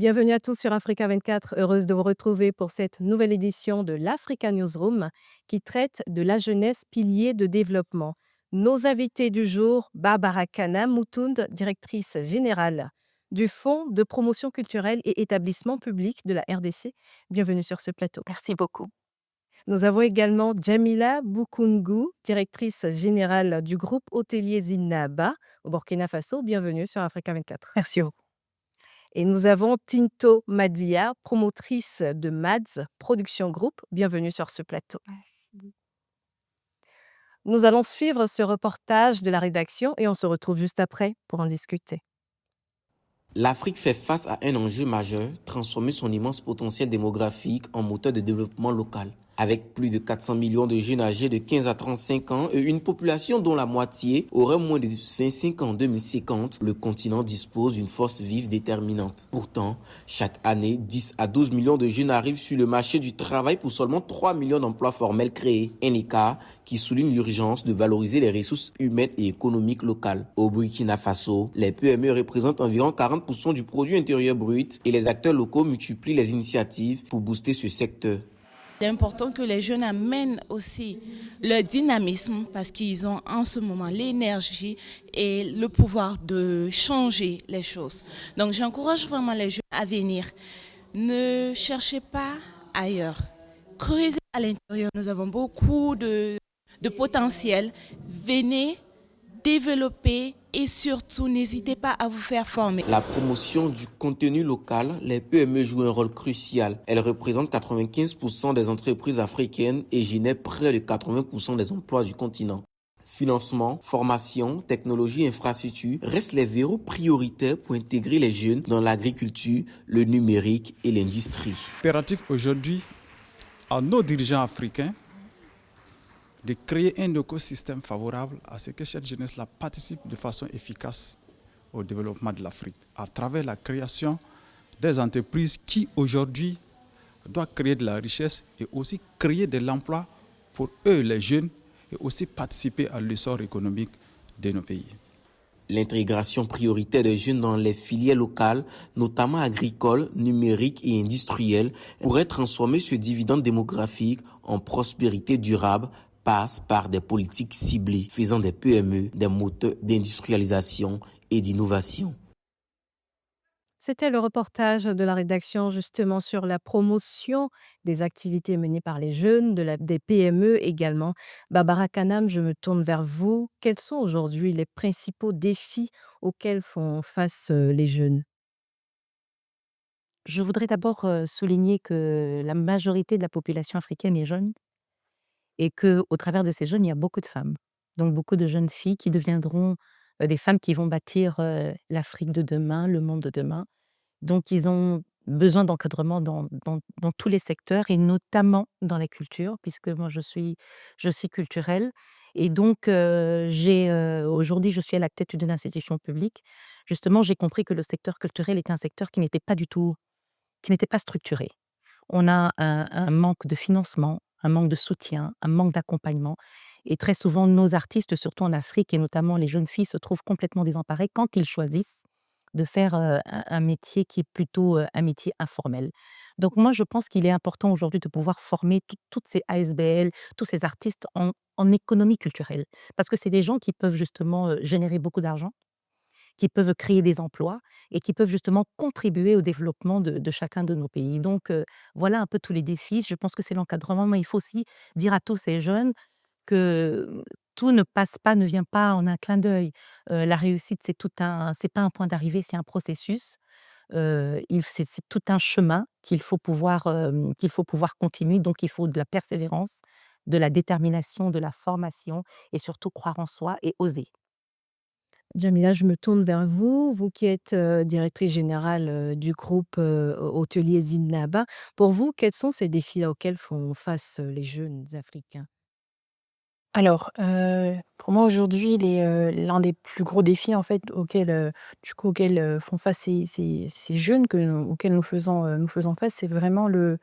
Bienvenue à tous sur Africa 24. Heureuse de vous retrouver pour cette nouvelle édition de l'Africa Newsroom qui traite de la jeunesse pilier de développement. Nos invités du jour, Barbara Kana Moutound, directrice générale du Fonds de promotion culturelle et établissement public de la RDC. Bienvenue sur ce plateau. Merci beaucoup. Nous avons également Jamila Boukoungou, directrice générale du groupe hôtelier Zinaba au Burkina Faso. Bienvenue sur Africa 24. Merci beaucoup. Et nous avons Tinto Madia, promotrice de MADS Production Group. Bienvenue sur ce plateau. Merci. Nous allons suivre ce reportage de la rédaction et on se retrouve juste après pour en discuter. L'Afrique fait face à un enjeu majeur, transformer son immense potentiel démographique en moteur de développement local. Avec plus de 400 millions de jeunes âgés de 15 à 35 ans et une population dont la moitié aurait moins de 25 ans en 2050, le continent dispose d'une force vive déterminante. Pourtant, chaque année, 10 à 12 millions de jeunes arrivent sur le marché du travail pour seulement 3 millions d'emplois formels créés. Un écart qui souligne l'urgence de valoriser les ressources humaines et économiques locales. Au Burkina Faso, les PME représentent environ 40% du produit intérieur brut et les acteurs locaux multiplient les initiatives pour booster ce secteur. C'est important que les jeunes amènent aussi leur dynamisme parce qu'ils ont en ce moment l'énergie et le pouvoir de changer les choses. Donc j'encourage vraiment les jeunes à venir. Ne cherchez pas ailleurs. Creusez à l'intérieur. Nous avons beaucoup de potentiel. Venez développer et surtout n'hésitez pas à vous faire former. La promotion du contenu local, les PME jouent un rôle crucial. Elles représentent 95% des entreprises africaines et génèrent près de 80% des emplois du continent. Financement, formation, technologie, infrastructure restent les verrous prioritaires pour intégrer les jeunes dans l'agriculture, le numérique et l'industrie. Impératif aujourd'hui à nos dirigeants africains de créer un écosystème favorable à ce que cette jeunesse-là participe de façon efficace au développement de l'Afrique, à travers la création des entreprises qui aujourd'hui doivent créer de la richesse et aussi créer de l'emploi pour eux, les jeunes, et aussi participer à l'essor économique de nos pays. L'intégration prioritaire des jeunes dans les filières locales, notamment agricoles, numériques et industrielles, pourrait transformer ce dividende démographique en prospérité durable, passe par des politiques ciblées, faisant des PME des moteurs d'industrialisation et d'innovation. C'était le reportage de la rédaction justement sur la promotion des activités menées par les jeunes, des PME également. Barbara Kanam, je me tourne vers vous. Quels sont aujourd'hui les principaux défis auxquels font face les jeunes? Je voudrais d'abord souligner que la majorité de la population africaine est jeune et que, au travers de ces jeunes, il y a beaucoup de femmes. Donc beaucoup de jeunes filles qui deviendront des femmes qui vont bâtir l'Afrique de demain, le monde de demain. Donc ils ont besoin d'encadrement dans tous les secteurs et notamment dans la culture, puisque moi je suis culturelle. Et donc aujourd'hui, je suis à la tête d'une institution publique. Justement, j'ai compris que le secteur culturel était un secteur qui n'était pas structuré. On a un manque de financement, un manque de soutien, un manque d'accompagnement et très souvent nos artistes, surtout en Afrique et notamment les jeunes filles, se trouvent complètement désemparés quand ils choisissent de faire, un métier qui est plutôt, un métier informel. Donc moi, je pense qu'il est important aujourd'hui de pouvoir former toutes ces ASBL, tous ces artistes en économie culturelle. Parce que c'est des gens qui peuvent justement, générer beaucoup d'argent, qui peuvent créer des emplois et qui peuvent justement contribuer au développement de chacun de nos pays. Donc, voilà un peu tous les défis. Je pense que c'est l'encadrement, mais il faut aussi dire à tous ces jeunes que tout ne passe pas, ne vient pas en un clin d'œil. La réussite, c'est pas un point d'arrivée, c'est un processus. C'est tout un chemin qu'il faut pouvoir continuer. Donc il faut de la persévérance, de la détermination, de la formation et surtout croire en soi et oser. Jamila, je me tourne vers vous, vous qui êtes directrice générale du groupe hôtelier Zinaba. Pour vous, quels sont ces défis auxquels font face les jeunes Africains? Alors, pour moi aujourd'hui, l'un des plus gros défis en fait auxquels font face ces jeunes auxquels nous faisons face, c'est vraiment je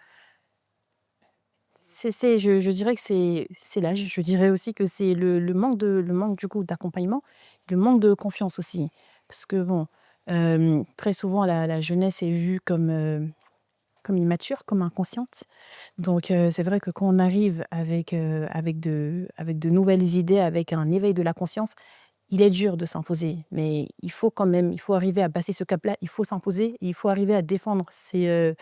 dirais que c'est l'âge. Je dirais aussi que c'est le manque du coup d'accompagnement, le manque de confiance aussi. Parce que bon, Très souvent la jeunesse est vue comme immature, comme inconsciente. Donc c'est vrai que quand on arrive avec de nouvelles idées, avec un éveil de la conscience, il est dur de s'imposer, mais il faut arriver à passer ce cap-là, il faut s'imposer, il faut arriver à défendre sa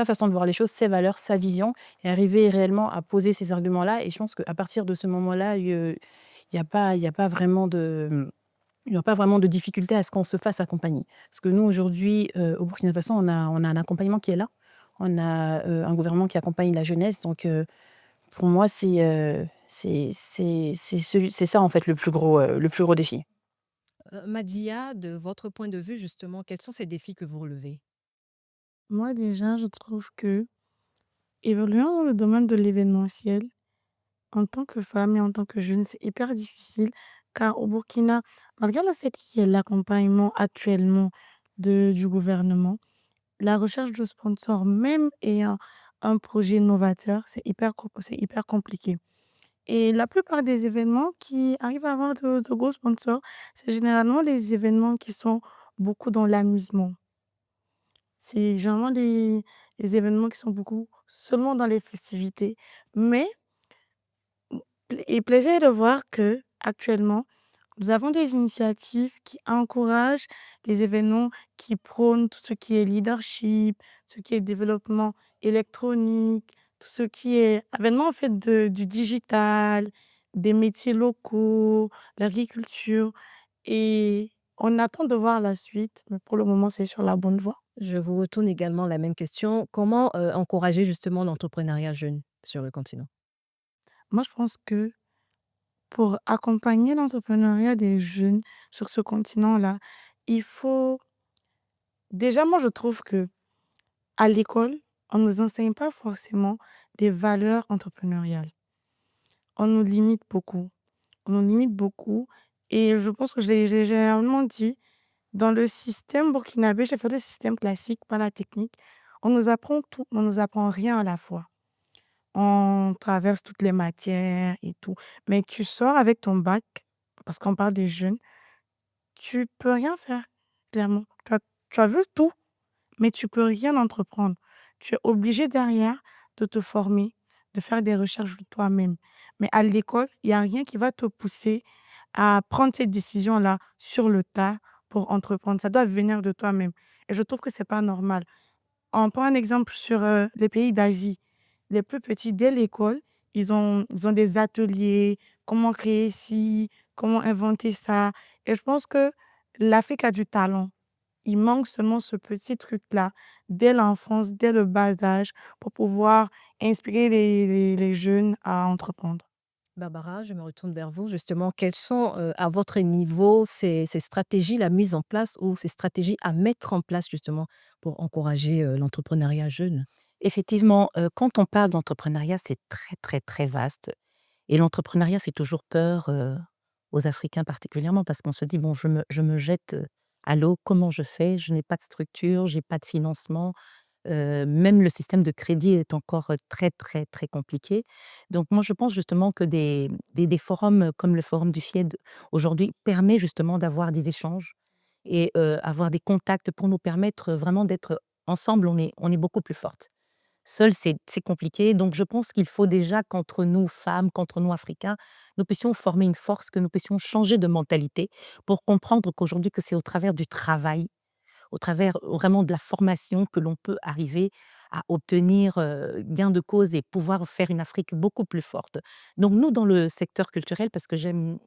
façon de voir les choses, ses valeurs, sa vision et arriver réellement à poser ces arguments-là et je pense qu'à partir de ce moment-là, il y a pas vraiment de il y a pas vraiment de difficulté à ce qu'on se fasse accompagner. Parce que nous aujourd'hui, au Burkina Faso, on a un accompagnement qui est là. On a, un gouvernement qui accompagne la jeunesse donc pour moi, c'est ça, en fait, le plus gros défi. Madia, de votre point de vue, justement, quels sont ces défis que vous relevez? Moi, déjà, je trouve que évoluant dans le domaine de l'événementiel, en tant que femme et en tant que jeune, c'est hyper difficile car au Burkina, malgré le fait qu'il y ait l'accompagnement actuellement du gouvernement, la recherche de sponsors, même ayant un projet novateur, c'est hyper compliqué. Et la plupart des événements qui arrivent à avoir de gros sponsors, c'est généralement les événements qui sont beaucoup dans l'amusement. C'est généralement les événements qui sont beaucoup seulement dans les festivités. Mais il plaisait de voir que actuellement nous avons des initiatives qui encouragent les événements qui prônent tout ce qui est leadership, ce qui est développement électronique, tout ce qui est avènement en fait du digital, des métiers locaux, l'agriculture et on attend de voir la suite, mais pour le moment, c'est sur la bonne voie. Je vous retourne également la même question. Comment encourager justement l'entrepreneuriat jeune sur le continent? Moi, je pense que pour accompagner l'entrepreneuriat des jeunes sur ce continent-là, il faut déjà, moi, je trouve que à l'école, on ne nous enseigne pas forcément des valeurs entrepreneuriales. On nous limite beaucoup. On nous limite beaucoup et je pense que j'ai généralement dit, dans le système burkinabé, j'ai fait le système classique, pas la technique, on nous apprend tout, mais on nous apprend rien à la fois. On traverse toutes les matières et tout, mais tu sors avec ton bac, parce qu'on parle des jeunes, tu peux rien faire, clairement. Tu as vu tout, mais tu peux rien entreprendre. Tu es obligé derrière de te former, de faire des recherches de toi-même. Mais à l'école, il y a rien qui va te pousser à prendre cette décision-là sur le tas pour entreprendre. Ça doit venir de toi-même et je trouve que c'est pas normal. On prend un exemple sur, les pays d'Asie. Les plus petits, dès l'école, ils ont des ateliers, comment créer ci, comment inventer ça et je pense que l'Afrique a du talent. Il manque seulement ce petit truc-là, dès l'enfance, dès le bas âge, pour pouvoir inspirer les jeunes à entreprendre. Barbara, je me retourne vers vous. Justement, quelles sont, à votre niveau, ces stratégies, la mise en place ou ces stratégies à mettre en place justement pour encourager l'entrepreneuriat jeune? Effectivement, quand on parle d'entrepreneuriat, c'est très, très, très vaste et l'entrepreneuriat fait toujours peur, aux Africains particulièrement parce qu'on se dit: «Bon, je me jette, à l'eau, comment je fais? Je n'ai pas de structure, j'ai pas de financement». Même le système de crédit est encore, très, très, très compliqué. Donc moi, je pense justement que des forums, comme le forum du FIED aujourd'hui permet justement d'avoir des échanges et avoir des contacts pour nous permettre, vraiment d'être ensemble, on est beaucoup plus fortes. Seul, c'est compliqué. Donc, je pense qu'il faut déjà qu'entre nous, femmes, qu'entre nous, Africains, nous puissions former une force, que nous puissions changer de mentalité pour comprendre qu'aujourd'hui, que c'est au travers du travail, au travers vraiment de la formation que l'on peut arriver à obtenir gain de cause et pouvoir faire une Afrique beaucoup plus forte. Donc, nous, dans le secteur culturel, parce que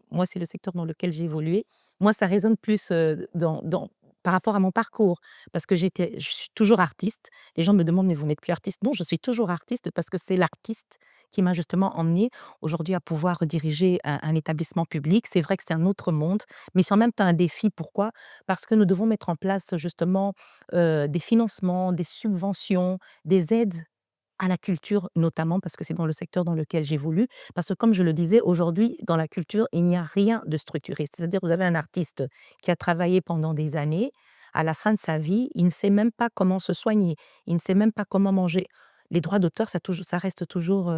moi, c'est le secteur dans lequel j'ai évolué, moi, ça résonne plus par rapport à mon parcours, parce que je suis toujours artiste. Les gens me demandent, mais vous n'êtes plus artiste? Non, je suis toujours artiste parce que c'est l'artiste qui m'a justement emmenée aujourd'hui à pouvoir diriger un établissement public. C'est vrai que c'est un autre monde, mais c'est en même temps un défi. Pourquoi? Parce que nous devons mettre en place justement des financements, des subventions, des aides à la culture notamment, parce que c'est dans le secteur dans lequel j'évolue. Parce que comme je le disais, aujourd'hui, dans la culture, il n'y a rien de structuré. C'est-à-dire, vous avez un artiste qui a travaillé pendant des années, à la fin de sa vie, il ne sait même pas comment se soigner, il ne sait même pas comment manger. Les droits d'auteur, ça reste toujours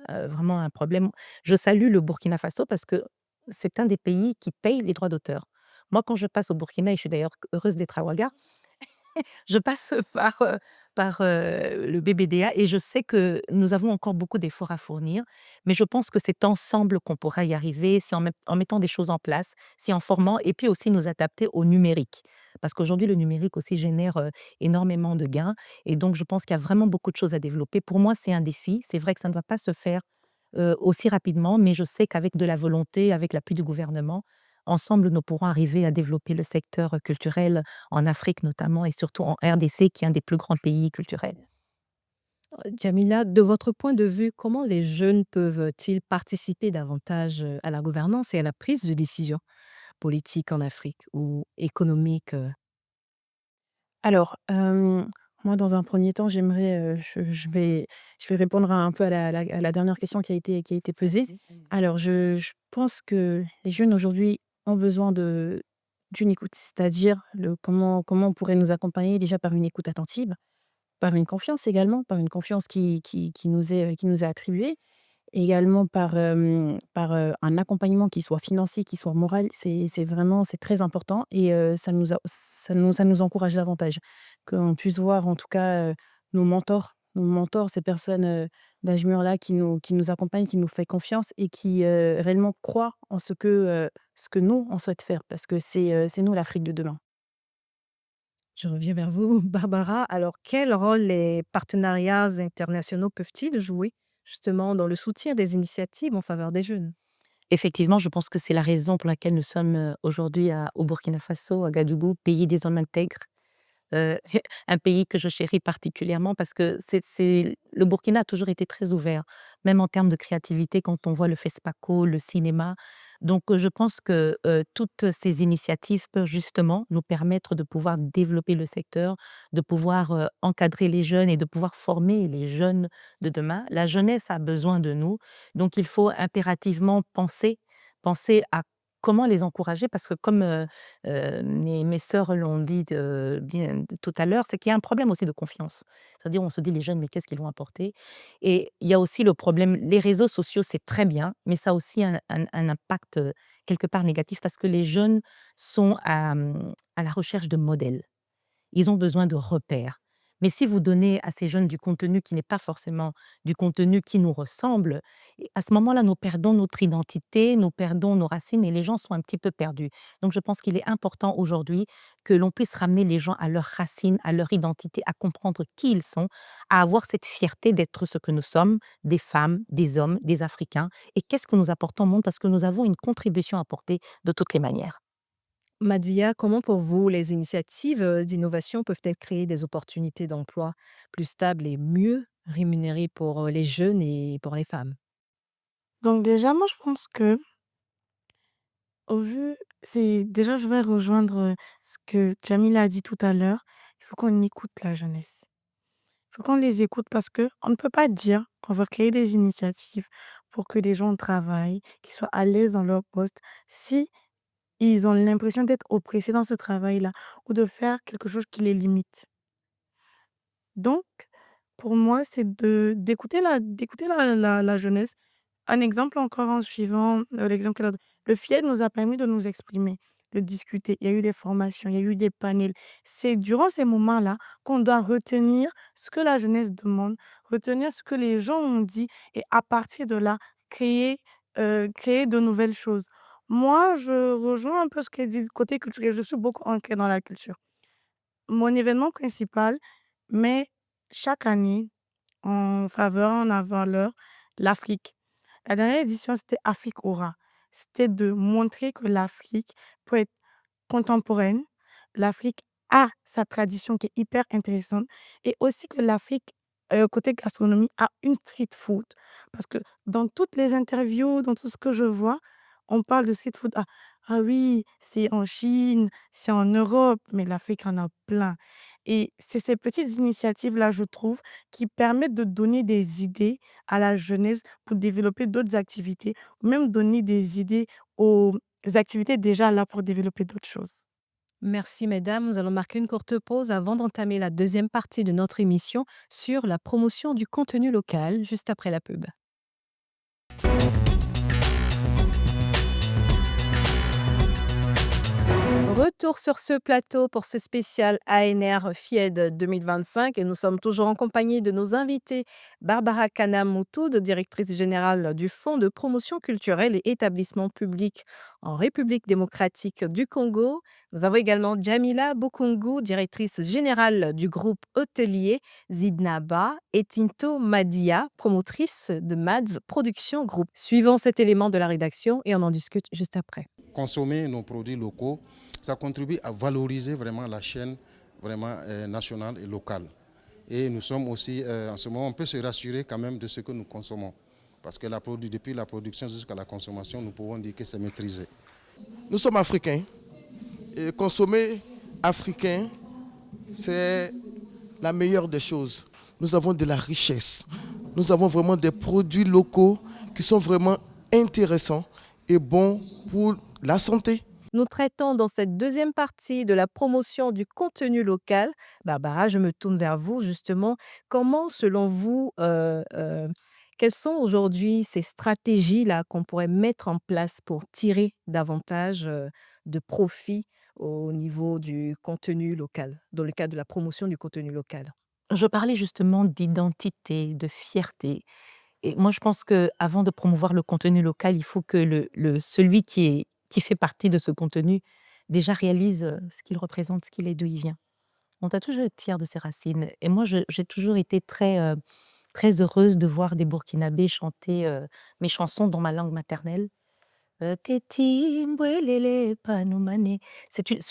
vraiment un problème. Je salue le Burkina Faso parce que c'est un des pays qui paye les droits d'auteur. Moi, quand je passe au Burkina, et je suis d'ailleurs heureuse d'être à Ouaga, je passe par le BBDA et je sais que nous avons encore beaucoup d'efforts à fournir, mais je pense que c'est ensemble qu'on pourra y arriver, si en mettant des choses en place, si en formant et puis aussi nous adapter au numérique. Parce qu'aujourd'hui, le numérique aussi génère, énormément de gains et donc je pense qu'il y a vraiment beaucoup de choses à développer. Pour moi, c'est un défi. C'est vrai que ça ne va pas se faire, aussi rapidement, mais je sais qu'avec de la volonté, avec l'appui du gouvernement, ensemble, nous pourrons arriver à développer le secteur, culturel en Afrique notamment et surtout en RDC qui est un des plus grands pays culturels. Jamila, de votre point de vue, comment les jeunes peuvent-ils participer davantage à la gouvernance et à la prise de décision politique en Afrique ou économique? Alors, moi, dans un premier temps, j'aimerais, je vais répondre un peu à la dernière question qui a été posée. Alors, je pense que les jeunes aujourd'hui ont besoin d'une écoute, c'est-à-dire comment on pourrait nous accompagner déjà par une écoute attentive, par une confiance également, par une confiance qui nous est attribuée. Également un accompagnement qui soit financier, qui soit moral, c'est vraiment c'est très important et ça nous encourage davantage. Qu'on puisse voir en tout cas, nos mentors, ces personnes, d'âge mûr-là qui nous accompagnent, qui nous fait confiance et qui, réellement croient en ce que nous, on souhaite faire parce que c'est nous l'Afrique de demain. Je reviens vers vous, Barbara. Alors, quel rôle les partenariats internationaux peuvent-ils jouer justement dans le soutien des initiatives en faveur des jeunes? Effectivement, je pense que c'est la raison pour laquelle nous sommes, aujourd'hui au Burkina Faso, à Gadougou, pays des hommes intègres. Heu, un pays que je chéris particulièrement parce que c'est le Burkina a toujours été très ouvert, même en termes de créativité quand on voit le FESPACO, le cinéma. Donc, je pense que, toutes ces initiatives peuvent justement nous permettre de pouvoir développer le secteur, de pouvoir, encadrer les jeunes et de pouvoir former les jeunes de demain. La jeunesse a besoin de nous, donc il faut impérativement penser à comment les encourager parce que comme, mes sœurs l'ont dit bien tout à l'heure, c'est qu'il y a un problème aussi de confiance. C'est-à-dire on se dit: «Les jeunes, mais qu'est-ce qu'ils vont apporter?» Et il y a aussi le problème les réseaux sociaux, c'est très bien, mais ça a aussi un impact, quelque part négatif parce que les jeunes sont à la recherche de modèles. Ils ont besoin de repères. Mais si vous donnez à ces jeunes du contenu qui n'est pas forcément du contenu qui nous ressemble, et à ce moment-là, nous perdons notre identité, nous perdons nos racines et les gens sont un petit peu perdus. Donc je pense qu'il est important aujourd'hui que l'on puisse ramener les gens à leurs racines, à leur identité, à comprendre qui ils sont, à avoir cette fierté d'être ce que nous sommes, des femmes, des hommes, des Africains, et qu'est-ce que nous apportons au monde parce que nous avons une contribution à apporter de toutes les manières. Madia, comment pour vous les initiatives d'innovation peuvent-elles créer des opportunités d'emploi plus stables et mieux rémunérées pour les jeunes et pour les femmes? Donc déjà, moi, je pense que au vu c'est déjà, je vais rejoindre, ce que Jamila a dit tout à l'heure. Il faut qu'on écoute la jeunesse. Il faut qu'on les écoute parce que on ne peut pas dire qu'on va créer des initiatives pour que les gens travaillent, qu'ils soient à l'aise dans leur poste, si ils ont l'impression d'être oppressés dans ce travail-là ou de faire quelque chose qui les limite. Donc, pour moi, c'est d'écouter la jeunesse. Un exemple encore en suivant, l'exemple qu'elle a le FIED nous a permis de nous exprimer, de discuter. Il y a eu des formations, il y a eu des panels. C'est durant ces moments-là qu'on doit retenir ce que la jeunesse demande, retenir ce que les gens ont dit et à partir de là, créer, créer de nouvelles choses. Moi, je rejoins un peu ce qu'elle dit côté culturel. Je suis beaucoup ancrée dans la culture. Mon événement principal met chaque année en faveur, en avant-leur, l'Afrique. La dernière édition, c'était Afrique Aura. C'était de montrer que l'Afrique peut être contemporaine, l'Afrique a sa tradition qui est hyper intéressante et aussi que l'Afrique, côté gastronomie, a une street food. Parce que dans toutes les interviews, dans tout ce que je vois, on parle de street food. Ah oui, c'est en Chine, c'est en Europe, mais l'Afrique en a plein. Et c'est ces petites initiatives-là, je trouve, qui permettent de donner des idées à la jeunesse pour développer d'autres activités, ou même donner des idées aux activités déjà là pour développer d'autres choses. Merci mesdames, nous allons marquer une courte pause avant d'entamer la deuxième partie de notre émission sur la promotion du contenu local juste après la pub. Retour sur ce plateau pour ce spécial ANR FIED 2025 et nous sommes toujours en compagnie de nos invités Barbara Kanamoutoud, directrice générale du Fonds de promotion culturelle et établissements publics en République démocratique du Congo. Nous avons également Jamila Bukungu, directrice générale du groupe hôtelier Zidnaba et Tinto Madia, promotrice de MADS Production Group. Suivons cet élément de la rédaction et on en discute juste après. Consommer nos produits locaux, ça contribue à valoriser vraiment la chaîne vraiment nationale et locale. Et nous sommes aussi, en ce moment, on peut se rassurer quand même de ce que nous consommons. Parce que depuis la production jusqu'à la consommation, nous pouvons dire que c'est maîtrisé. Nous sommes africains. Et consommer africain, c'est la meilleure des choses. Nous avons de la richesse. Nous avons vraiment des produits locaux qui sont vraiment intéressants et bons pour la santé. Nous traitons dans cette deuxième partie de la promotion du contenu local. Barbara, je me tourne vers vous justement. Comment, selon vous, quelles sont aujourd'hui ces stratégies-là qu'on pourrait mettre en place pour tirer davantage de profit au niveau du contenu local, dans le cadre de la promotion du contenu local? Je parlais justement d'identité, de fierté. Et moi, je pense qu'avant de promouvoir le contenu local, il faut que celui qui fait partie de ce contenu déjà réalise ce qu'il représente, ce qu'il est, d'où il vient. On a toujours été fier de ses racines. Et moi, j'ai toujours été très heureuse de voir des Burkinabés chanter mes chansons dans ma langue maternelle. Teti mbwelele panoumane.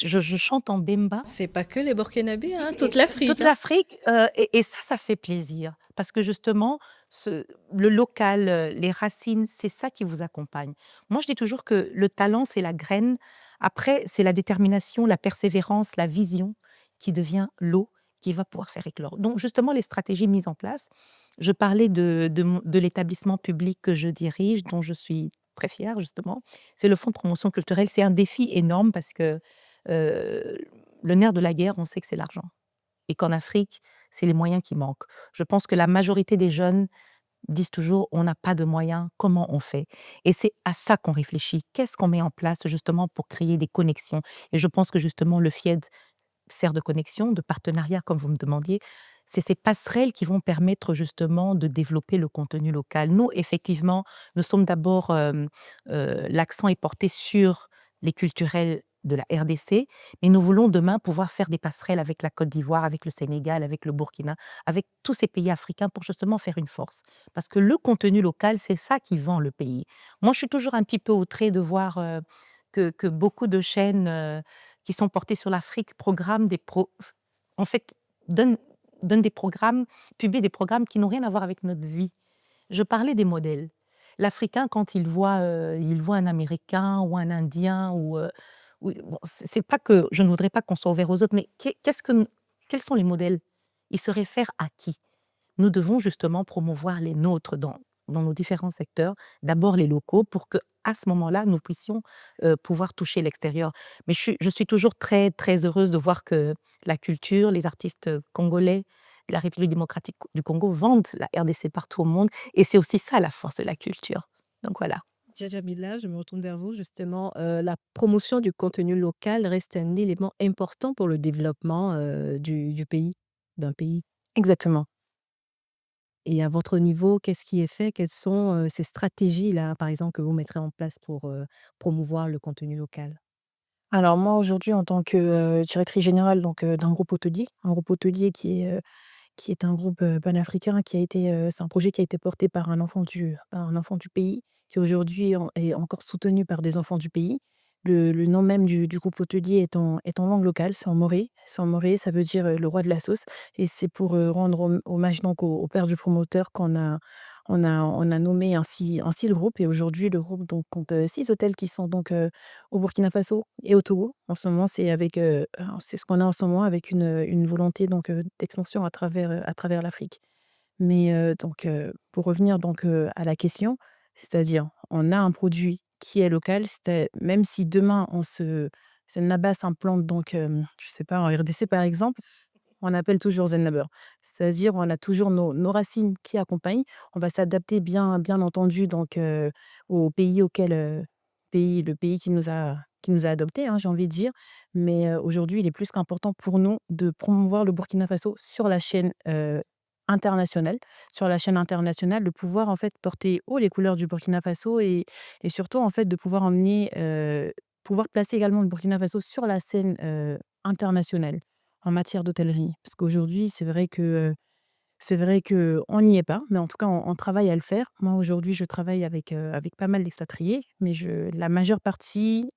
Je chante en bemba. C'est pas que les Burkinabés, hein, toute l'Afrique. Toute l'Afrique, et ça fait plaisir. Parce que justement, le local, les racines, c'est ça qui vous accompagne. Moi, je dis toujours que le talent, c'est la graine. Après, c'est la détermination, la persévérance, la vision qui devient l'eau qui va pouvoir faire éclore. Donc, justement, les stratégies mises en place. Je parlais de l'établissement public que je dirige, dont je suis très fière, justement. C'est le Fonds de promotion culturelle. C'est un défi énorme parce que euh, le nerf de la guerre, on sait que c'est l'argent. Et qu'en Afrique, c'est les moyens qui manquent. Je pense que la majorité des jeunes disent toujours: on n'a pas de moyens, comment on fait? Et c'est à ça qu'on réfléchit. Qu'est-ce qu'on met en place justement pour créer des connexions? Et je pense que justement le FIED sert de connexion, de partenariat, comme vous me demandiez. C'est ces passerelles qui vont permettre justement de développer le contenu local. Nous, effectivement, nous sommes d'abord, l'accent est porté sur les culturels de la RDC, mais nous voulons demain pouvoir faire des passerelles avec la Côte d'Ivoire, avec le Sénégal, avec le Burkina, avec tous ces pays africains pour justement faire une force. Parce que le contenu local, c'est ça qui vend le pays. Moi, je suis toujours un petit peu outrée de voir que beaucoup de chaînes qui sont portées sur l'Afrique programment en fait, donnent, donnent des programmes, publient des programmes qui n'ont rien à voir avec notre vie. Je parlais des modèles. L'Africain, quand il voit un Américain ou un Indien, bon, c'est pas que je ne voudrais pas qu'on soit ouvert aux autres, mais quels sont les modèles? Ils se réfèrent à qui? Nous devons justement promouvoir les nôtres dans nos différents secteurs, d'abord les locaux, pour que à ce moment-là, nous puissions pouvoir toucher l'extérieur. Mais je suis toujours très, très heureuse de voir que la culture, les artistes congolais, de la République démocratique du Congo vendent la RDC partout au monde. Et c'est aussi ça la force de la culture. Donc voilà. Jamila, je me retourne vers vous justement. La promotion du contenu local reste un élément important pour le développement du pays, d'un pays. Exactement. Et à votre niveau, qu'est-ce qui est fait? Quelles sont ces stratégies-là, par exemple, que vous mettrez en place pour promouvoir le contenu local? Alors moi, aujourd'hui, en tant que, directrice générale donc, d'un groupe hôtelier, un groupe hôtelier qui est un groupe, panafricain qui a été, c'est un projet qui a été porté par un enfant du pays, qui aujourd'hui est encore soutenu par des enfants du pays. Le nom même du groupe hôtelier est en langue locale, c'est en moré. C'est en moré, ça veut dire, le roi de la sauce et c'est pour, rendre hommage donc au père du promoteur qu'on a nommé ainsi le groupe et aujourd'hui le groupe donc compte, 6 hôtels qui sont donc, au Burkina Faso et au Togo. En ce moment, c'est ce qu'on a en ce moment avec une volonté donc, d'expansion à travers l'Afrique. Mais, donc, pour revenir donc, à la question, c'est-à-dire on a un produit qui est local, même si demain Zennaba s'implante donc, je sais pas en RDC par exemple, on appelle toujours Zennaber. C'est-à-dire on a toujours nos racines qui accompagnent. On va s'adapter bien entendu donc, au pays le pays qui nous a adoptés, hein, j'ai envie de dire. Mais aujourd'hui, il est plus qu'important pour nous de promouvoir le Burkina Faso sur la chaîne internationale. Sur la chaîne internationale, de pouvoir en fait porter haut les couleurs du Burkina Faso et surtout en fait de pouvoir emmener, pouvoir placer également le Burkina Faso sur la scène internationale en matière d'hôtellerie. Parce qu'aujourd'hui, c'est vrai qu'on n'y est pas, mais en tout cas, on travaille à le faire. Moi, aujourd'hui, je travaille avec pas mal d'expatriés, mais la majeure partie,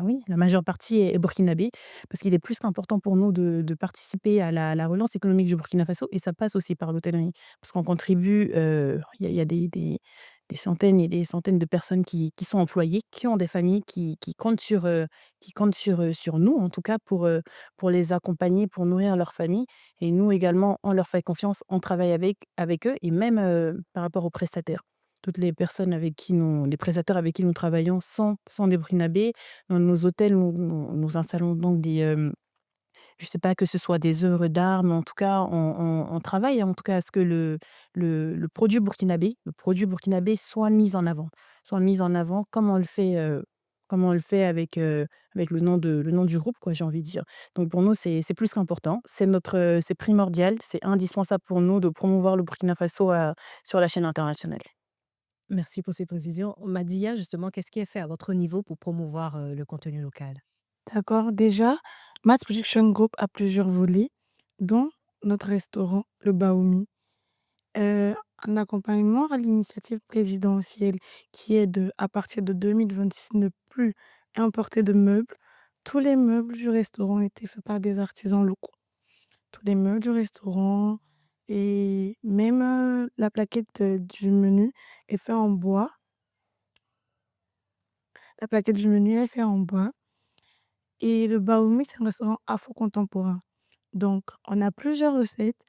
oui, la majeure partie est burkinabé, parce qu'il est plus qu'important pour nous de participer à la relance économique du Burkina Faso, et ça passe aussi par l'hôtellerie, parce qu'on contribue, il y a des centaines et des centaines de personnes qui sont employées, qui ont des familles, qui comptent sur nous, en tout cas, pour les accompagner, pour nourrir leur famille. Et nous également, on leur fait confiance, on travaille avec eux et même, par rapport aux prestataires. Toutes les prestataires avec qui nous travaillons sont des burkinabés. Dans nos hôtels, nous installons donc je sais pas, que ce soit des œuvres d'art, mais en tout cas, on travaille en tout cas à ce que le produit burkinabé soit mis en avant. Soit mis en avant comme on le fait avec le nom du groupe, quoi, j'ai envie de dire. Donc pour nous, c'est plus qu'important. C'est primordial, c'est indispensable pour nous de promouvoir le Burkina Faso sur la chaîne internationale. Merci pour ces précisions. Madia, justement, qu'est-ce qui est fait à votre niveau pour promouvoir le contenu local? D'accord, déjà, Mass Production Group a plusieurs volets, dont notre restaurant, le Baomi. Un accompagnement à l'initiative présidentielle qui est à partir de 2026, ne plus importer de meubles. Tous les meubles du restaurant étaient faits par des artisans locaux. Tous les meubles du restaurant et même la plaquette du menu est faite en bois. La plaquette du menu est faite en bois. Et le Baomi, c'est un restaurant afro-contemporain. Donc, on a plusieurs recettes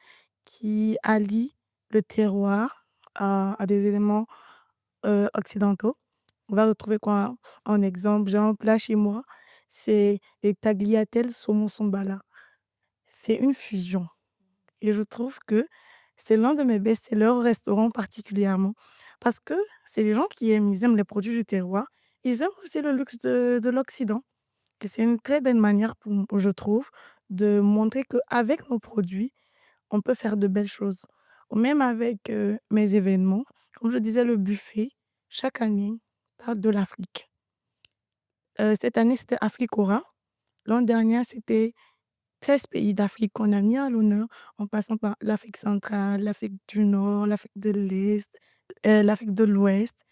qui allient le terroir à des éléments occidentaux. On va retrouver quoi en exemple? J'ai un plat chez moi, c'est les tagliatelles saumon sombala. C'est une fusion et je trouve que c'est l'un de mes best-sellers au restaurant particulièrement parce que c'est les gens qui aiment, ils aiment les produits du terroir. Ils aiment aussi le luxe de l'Occident. Que c'est une très belle manière, je trouve, de montrer qu'avec nos produits, on peut faire de belles choses. Ou même avec mes événements, comme je disais, le buffet, chaque année, parle de l'Afrique. Cette année, c'était Africora. L'an dernier, c'était 13 pays d'Afrique qu'on a mis à l'honneur, en passant par l'Afrique centrale, l'Afrique du Nord, l'Afrique de l'Est, l'Afrique de l'Ouest.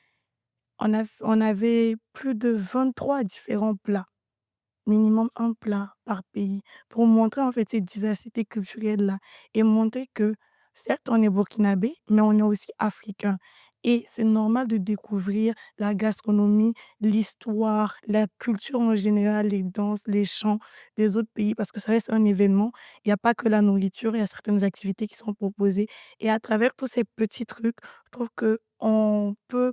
On avait plus de 23 différents plats. Minimum un plat par pays pour montrer en fait cette diversité culturelle-là et montrer que certes on est burkinabé, mais on est aussi africain. Et c'est normal de découvrir la gastronomie, l'histoire, la culture en général, les danses, les chants des autres pays parce que ça reste un événement. Il n'y a pas que la nourriture, il y a certaines activités qui sont proposées. Et à travers tous ces petits trucs, je trouve qu'on peut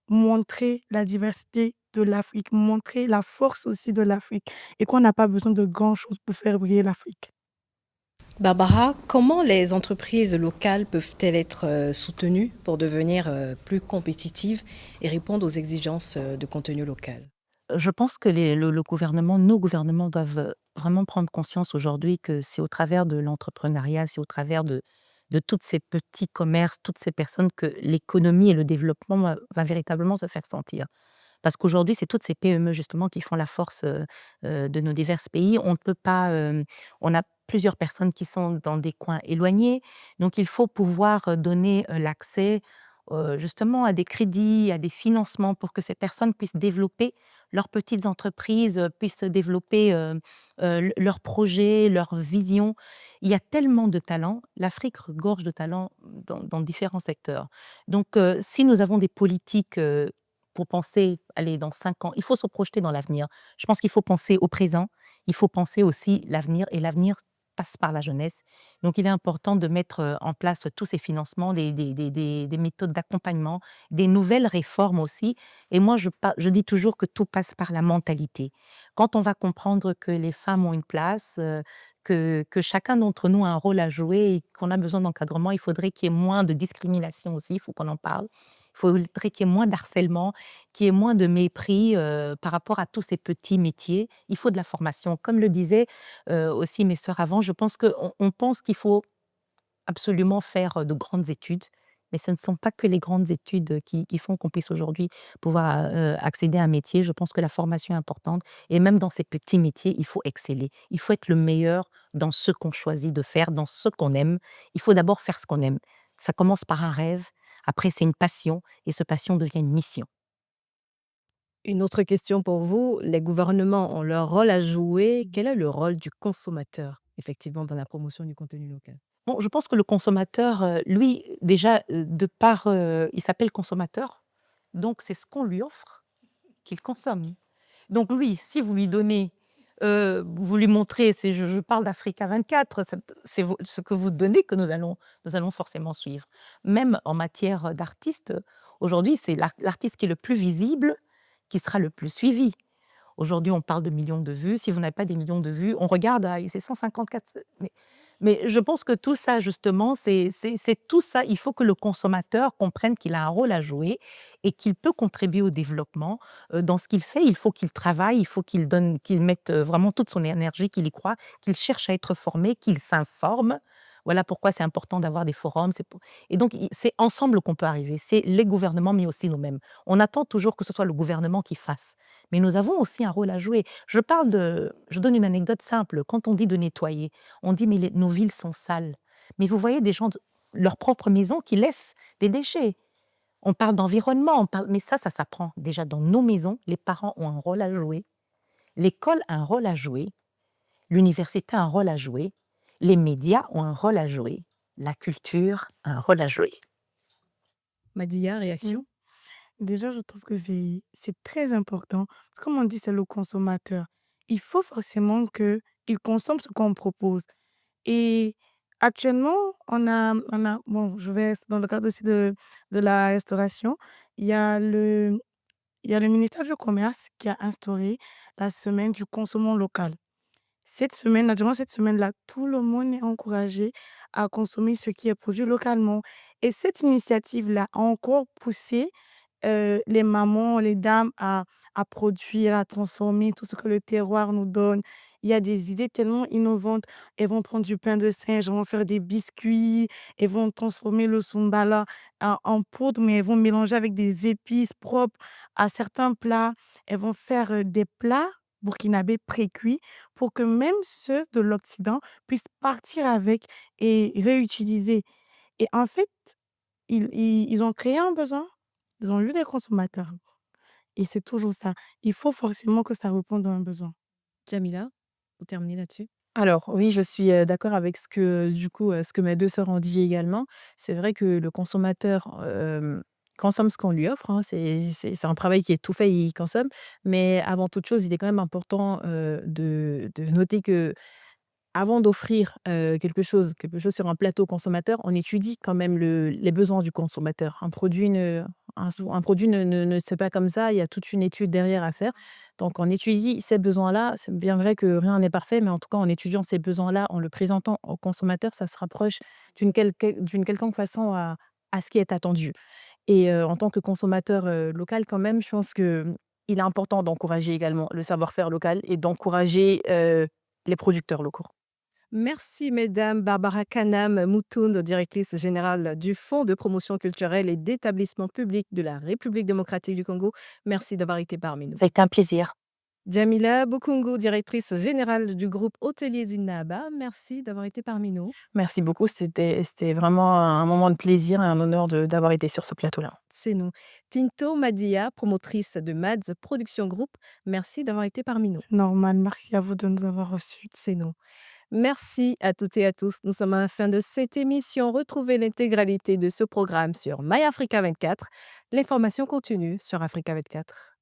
montrer la diversité de l'Afrique, montrer la force aussi de l'Afrique et qu'on n'a pas besoin de grand-chose pour faire briller l'Afrique. Barbara, comment les entreprises locales peuvent-elles être soutenues pour devenir plus compétitives et répondre aux exigences de contenu local? Je pense que le gouvernement, nos gouvernements doivent vraiment prendre conscience aujourd'hui que c'est au travers de l'entrepreneuriat, c'est au travers de tous ces petits commerces, toutes ces personnes que l'économie et le développement va véritablement se faire sentir. Parce qu'aujourd'hui, c'est toutes ces PME justement qui font la force, de nos divers pays. On ne peut pas, on a plusieurs personnes qui sont dans des coins éloignés, donc il faut pouvoir, donner, l'accès, justement à des crédits, à des financements pour que ces personnes puissent développer leurs petites entreprises, puissent développer, leurs projets, leurs visions. Il y a tellement de talents, l'Afrique regorge de talents dans différents secteurs. Donc, si nous avons des politiques, pour penser, allez, dans 5 ans, il faut se projeter dans l'avenir. Je pense qu'il faut penser au présent, il faut penser aussi l'avenir et l'avenir passe par la jeunesse. Donc il est important de mettre, en place tous ces financements, des méthodes d'accompagnement, des nouvelles réformes aussi et moi je dis toujours que tout passe par la mentalité. Quand on va comprendre que les femmes ont une place, que chacun d'entre nous a un rôle à jouer et qu'on a besoin d'encadrement, il faudrait qu'il y ait moins de discrimination aussi, il faut qu'on en parle Il faudrait qu'il y ait moins d'harcèlement, qu'il y ait moins de mépris par rapport à tous ces petits métiers. Il faut de la formation. Comme le disaient aussi mes sœurs avant, je pense qu'on pense qu'il faut absolument faire de grandes études, mais ce ne sont pas que les grandes études qui font qu'on puisse aujourd'hui pouvoir accéder à un métier. Je pense que la formation est importante et même dans ces petits métiers, il faut exceller. Il faut être le meilleur dans ce qu'on choisit de faire, dans ce qu'on aime. Il faut d'abord faire ce qu'on aime. Ça commence par un rêve, après c'est une passion et ce passion devient une mission. Une autre question pour vous. Les gouvernements ont leur rôle à jouer. Quel est le rôle du consommateur, effectivement, dans la promotion du contenu local? Bon, je pense que le consommateur, lui, déjà, de par, il s'appelle consommateur, donc c'est ce qu'on lui offre qu'il consomme. Donc lui, si vous lui donnez, vous lui montrez, je parle d'Africa 24, c'est ce que vous donnez que nous allons forcément suivre. Même en matière d'artistes, aujourd'hui, c'est l'artiste qui est le plus visible qui sera le plus suivi. Aujourd'hui, on parle de millions de vues. Si vous n'avez pas des millions de vues, on regarde, c'est 154. Mais je pense que tout ça, justement, c'est tout ça. Il faut que le consommateur comprenne qu'il a un rôle à jouer et qu'il peut contribuer au développement dans ce qu'il fait. Il faut qu'il travaille, il faut qu'il mette vraiment toute son énergie, qu'il y croit, qu'il cherche à être formé, qu'il s'informe. Voilà pourquoi c'est important d'avoir des forums. Et donc, c'est ensemble qu'on peut arriver. C'est les gouvernements, mais aussi nous-mêmes. On attend toujours que ce soit le gouvernement qui fasse. Mais nous avons aussi un rôle à jouer. Je donne une anecdote simple. Quand on dit de nettoyer, on dit mais nos villes sont sales. Mais vous voyez des gens de leur propre maison qui laissent des déchets. On parle d'environnement, mais ça s'apprend. Déjà dans nos maisons, les parents ont un rôle à jouer. L'école a un rôle à jouer. L'université a un rôle à jouer. Les médias ont un rôle à jouer. La culture a un rôle à jouer. Madia, réaction? Déjà, je trouve que c'est très important. Parce que comme on dit, c'est le consommateur. Il faut forcément qu'il consomme ce qu'on propose. Et actuellement, bon, je vais dans le cadre aussi de la restauration, il y a il y a le ministère du Commerce qui a instauré la semaine du consommant local. Cette semaine, durant cette semaine-là, tout le monde est encouragé à consommer ce qui est produit localement. Et cette initiative-là a encore poussé les mamans, les dames à produire, à transformer tout ce que le terroir nous donne. Il y a des idées tellement innovantes. Elles vont prendre du pain de singe, elles vont faire des biscuits, elles vont transformer le soumbala en poudre, mais elles vont mélanger avec des épices propres à certains plats. Elles vont faire des plats burkinabés pré-cuits pour que même ceux de l'Occident puissent partir avec et réutiliser. Et en fait, ils ont créé un besoin, ils ont eu des consommateurs et c'est toujours ça. Il faut forcément que ça réponde à un besoin. Jamila, pour terminer là-dessus? Alors oui, je suis, d'accord avec ce que mes 2 sœurs ont dit également. C'est vrai que le consommateur, consomme ce qu'on lui offre, hein. C'est un travail qui est tout fait, il consomme. Mais avant toute chose, il est quand même important, de noter que avant d'offrir, quelque chose sur un plateau consommateur, on étudie quand même les besoins du consommateur. Un produit ne se fait pas comme ça, il y a toute une étude derrière à faire. Donc on étudie ces besoins-là. C'est bien vrai que rien n'est parfait, mais en tout cas, en étudiant ces besoins-là, en le présentant au consommateur, ça se rapproche d'une quelconque façon à ce qui est attendu. Et en tant que consommateur, local quand même, je pense qu'il est important d'encourager également le savoir-faire local et d'encourager, les producteurs locaux. Merci, mesdames. Barbara Kanam Moutoun, directrice générale du Fonds de promotion culturelle et d'établissements publics de la République démocratique du Congo. Merci d'avoir été parmi nous. Ça a été un plaisir. Jamila Bukungu, directrice générale du groupe Hôteliers Zinaba. Merci d'avoir été parmi nous. Merci beaucoup, c'était vraiment un moment de plaisir et un honneur d'avoir été sur ce plateau-là. C'est nous. Tinto Madia, promotrice de Mads Production Group. Merci d'avoir été parmi nous. C'est normal, merci à vous de nous avoir reçus. C'est nous. Merci à toutes et à tous. Nous sommes à la fin de cette émission. Retrouvez l'intégralité de ce programme sur MyAfrica 24. L'information continue sur Africa 24.